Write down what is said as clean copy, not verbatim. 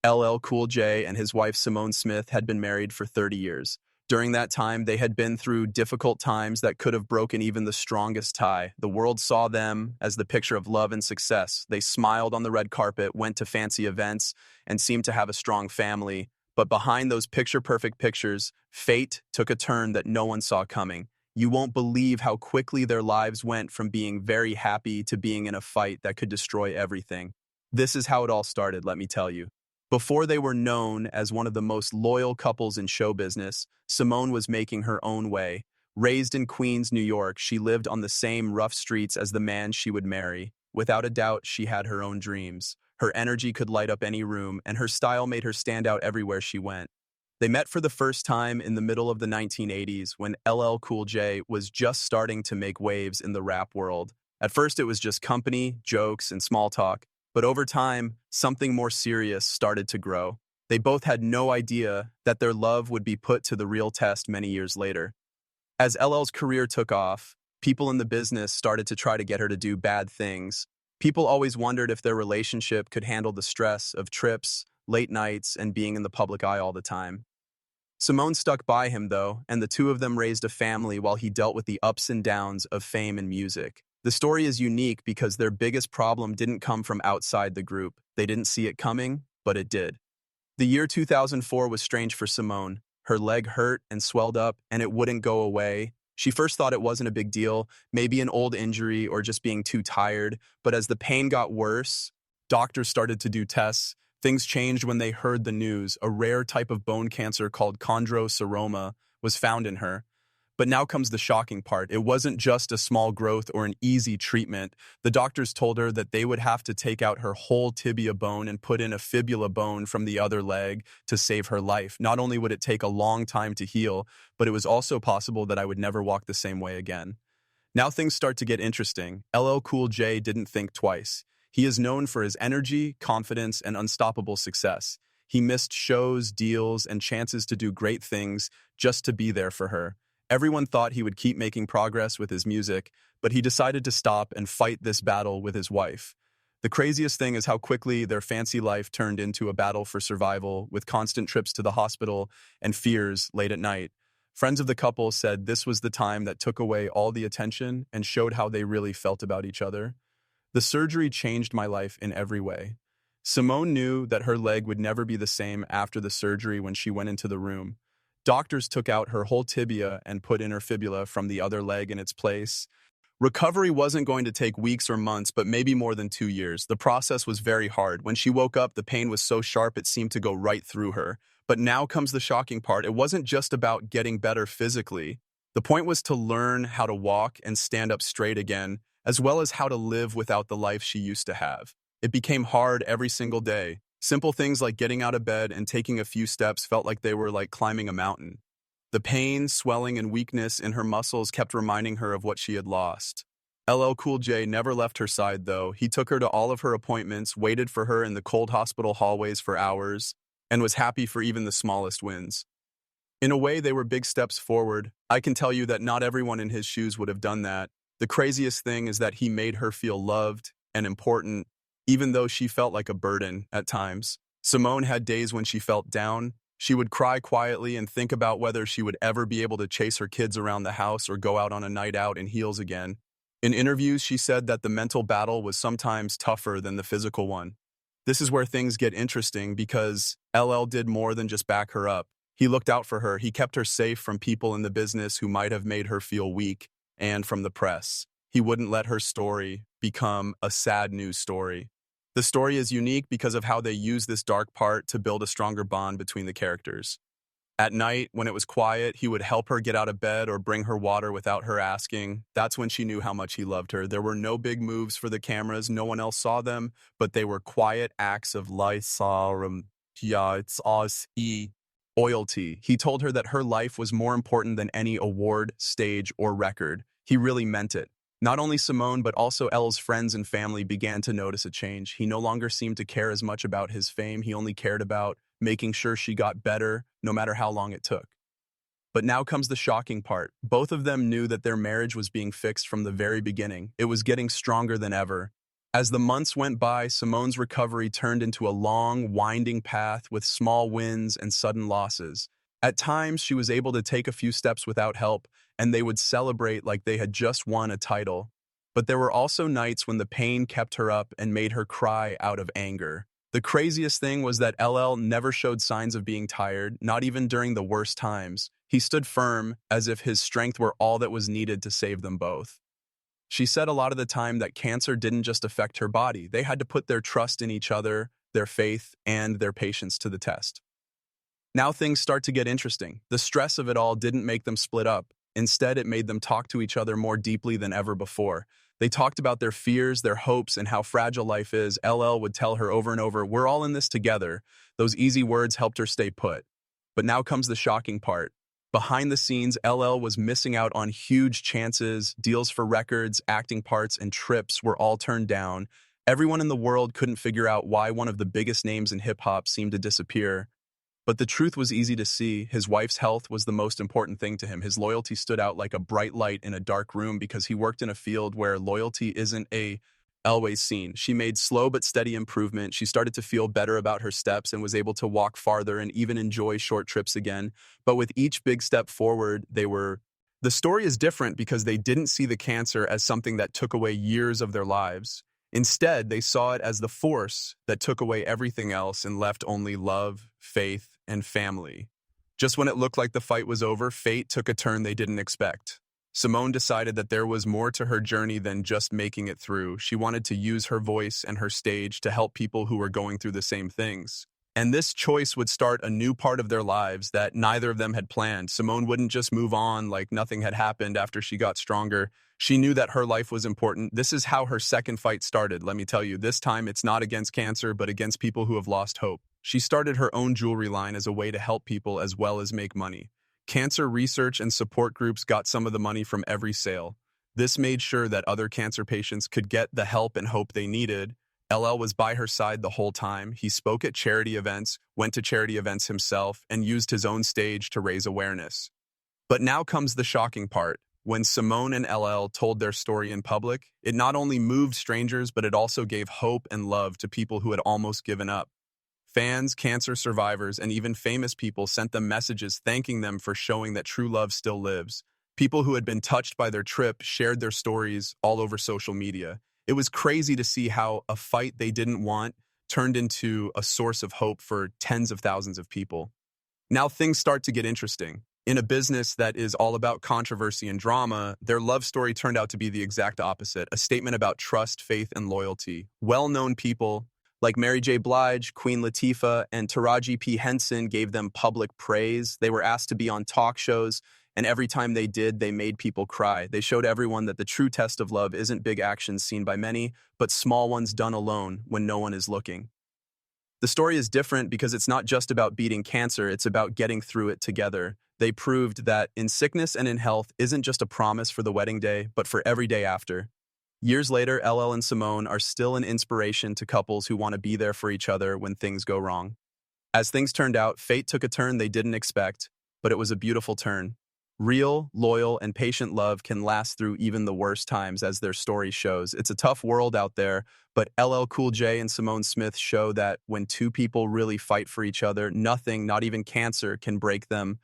LL Cool J and his wife Simone Smith had been married for 30 years. During that time, they had been through difficult times that could have broken even the strongest tie. The world saw them as the picture of love and success. They smiled on the red carpet, went to fancy events, and seemed to have a strong family. But behind those picture-perfect pictures, fate took a turn that no one saw coming. You won't believe how quickly their lives went from being very happy to being in a fight that could destroy everything. This is how it all started, let me tell you. Before they were known as one of the most loyal couples in show business, Simone was making her own way. Raised in Queens, New York, she lived on the same rough streets as the man she would marry. Without a doubt, she had her own dreams. Her energy could light up any room, and her style made her stand out everywhere she went. They met for the first time in the middle of the 1980s when LL Cool J was just starting to make waves in the rap world. At first, it was just company, jokes, and small talk, but over time, something more serious started to grow. They both had no idea that their love would be put to the real test many years later. As LL's career took off, people in the business started to try to get her to do bad things. People always wondered if their relationship could handle the stress of trips, late nights, and being in the public eye all the time. Simone stuck by him, though, and the two of them raised a family while he dealt with the ups and downs of fame and music. The story is unique because their biggest problem didn't come from outside the group. They didn't see it coming, but it did. The year 2004 was strange for Simone. Her leg hurt and swelled up, and it wouldn't go away. She first thought it wasn't a big deal, maybe an old injury or just being too tired, but as the pain got worse, doctors started to do tests. Things changed when they heard the news. A rare type of bone cancer called chondrosarcoma was found in her. But now comes the shocking part. It wasn't just a small growth or an easy treatment. The doctors told her that they would have to take out her whole tibia bone and put in a fibula bone from the other leg to save her life. Not only would it take a long time to heal, but it was also possible that I would never walk the same way again. Now things start to get interesting. LL Cool J didn't think twice. He is known for his energy, confidence, and unstoppable success. He missed shows, deals, and chances to do great things just to be there for her. Everyone thought he would keep making progress with his music, but he decided to stop and fight this battle with his wife. The craziest thing is how quickly their fancy life turned into a battle for survival, with constant trips to the hospital and fears late at night. Friends of the couple said this was the time that took away all the attention and showed how they really felt about each other. The surgery changed my life in every way. Simone knew that her leg would never be the same after the surgery when she went into the room. Doctors took out her whole tibia and put in her fibula from the other leg in its place. Recovery wasn't going to take weeks or months, but maybe more than 2 years. The process was very hard. When she woke up, the pain was so sharp it seemed to go right through her. But now comes the shocking part. It wasn't just about getting better physically. The point was to learn how to walk and stand up straight again, as well as how to live without the life she used to have. It became hard every single day. Simple things like getting out of bed and taking a few steps felt like they were like climbing a mountain. The pain, swelling, and weakness in her muscles kept reminding her of what she had lost. LL Cool J never left her side, though. He took her to all of her appointments, waited for her in the cold hospital hallways for hours, and was happy for even the smallest wins. In a way, they were big steps forward. I can tell you that not everyone in his shoes would have done that. The craziest thing is that he made her feel loved and important, even though she felt like a burden at times. Simone had days when she felt down. She would cry quietly and think about whether she would ever be able to chase her kids around the house or go out on a night out in heels again. In interviews, she said that the mental battle was sometimes tougher than the physical one. This is where things get interesting because LL did more than just back her up. He looked out for her. He kept her safe from people in the business who might have made her feel weak, and from the press. He wouldn't let her story become a sad news story. The story is unique because of how they use this dark part to build a stronger bond between the characters. At night, when it was quiet, he would help her get out of bed or bring her water without her asking. That's when she knew how much he loved her. There were no big moves for the cameras. No one else saw them, but they were quiet acts of loyalty. He told her that her life was more important than any award, stage, or record. He really meant it. Not only Simone, but also L's friends and family began to notice a change. He no longer seemed to care as much about his fame. He only cared about making sure she got better, no matter how long it took. But now comes the shocking part. Both of them knew that their marriage was being fixed from the very beginning. It was getting stronger than ever. As the months went by, Simone's recovery turned into a long, winding path with small wins and sudden losses. At times, she was able to take a few steps without help, and they would celebrate like they had just won a title. But there were also nights when the pain kept her up and made her cry out of anger. The craziest thing was that LL never showed signs of being tired, not even during the worst times. He stood firm, as if his strength were all that was needed to save them both. She said a lot of the time that cancer didn't just affect her body. They had to put their trust in each other, their faith, and their patience to the test. Now things start to get interesting. The stress of it all didn't make them split up. Instead, it made them talk to each other more deeply than ever before. They talked about their fears, their hopes, and how fragile life is. LL would tell her over and over, "We're all in this together." Those easy words helped her stay put. But now comes the shocking part. Behind the scenes, LL was missing out on huge chances. Deals for records, acting parts, and trips were all turned down. Everyone in the world couldn't figure out why one of the biggest names in hip-hop seemed to disappear. But the truth was easy to see. His wife's health was the most important thing to him. His loyalty stood out like a bright light in a dark room because he worked in a field where loyalty isn't always seen. She made slow but steady improvement. She started to feel better about her steps and was able to walk farther and even enjoy short trips again. But with each big step forward, the story is different because they didn't see the cancer as something that took away years of their lives. Instead, they saw it as the force that took away everything else and left only love, faith, and family. Just when it looked like the fight was over, fate took a turn they didn't expect. Simone decided that there was more to her journey than just making it through. She wanted to use her voice and her stage to help people who were going through the same things. And this choice would start a new part of their lives that neither of them had planned. Simone wouldn't just move on like nothing had happened after she got stronger. She knew that her life was important. This is how her second fight started, let me tell you. This time, it's not against cancer, but against people who have lost hope. She started her own jewelry line as a way to help people as well as make money. Cancer research and support groups got some of the money from every sale. This made sure that other cancer patients could get the help and hope they needed. LL was by her side the whole time. He spoke at charity events, went to charity events himself, and used his own stage to raise awareness. But now comes the shocking part. When Simone and LL told their story in public, it not only moved strangers, but it also gave hope and love to people who had almost given up. Fans, cancer survivors, and even famous people sent them messages thanking them for showing that true love still lives. People who had been touched by their trip shared their stories all over social media. It was crazy to see how a fight they didn't want turned into a source of hope for tens of thousands of people. Now things start to get interesting. In a business that is all about controversy and drama, their love story turned out to be the exact opposite, a statement about trust, faith, and loyalty. Well-known people like Mary J. Blige, Queen Latifah, and Taraji P. Henson gave them public praise. They were asked to be on talk shows, and every time they did, they made people cry. They showed everyone that the true test of love isn't big actions seen by many, but small ones done alone when no one is looking. The story is different because it's not just about beating cancer, it's about getting through it together. They proved that in sickness and in health isn't just a promise for the wedding day, but for every day after. Years later, LL and Simone are still an inspiration to couples who want to be there for each other when things go wrong. As things turned out, fate took a turn they didn't expect, but it was a beautiful turn. Real, loyal, and patient love can last through even the worst times, as their story shows. It's a tough world out there, but LL Cool J and Simone Smith show that when two people really fight for each other, nothing, not even cancer, can break them.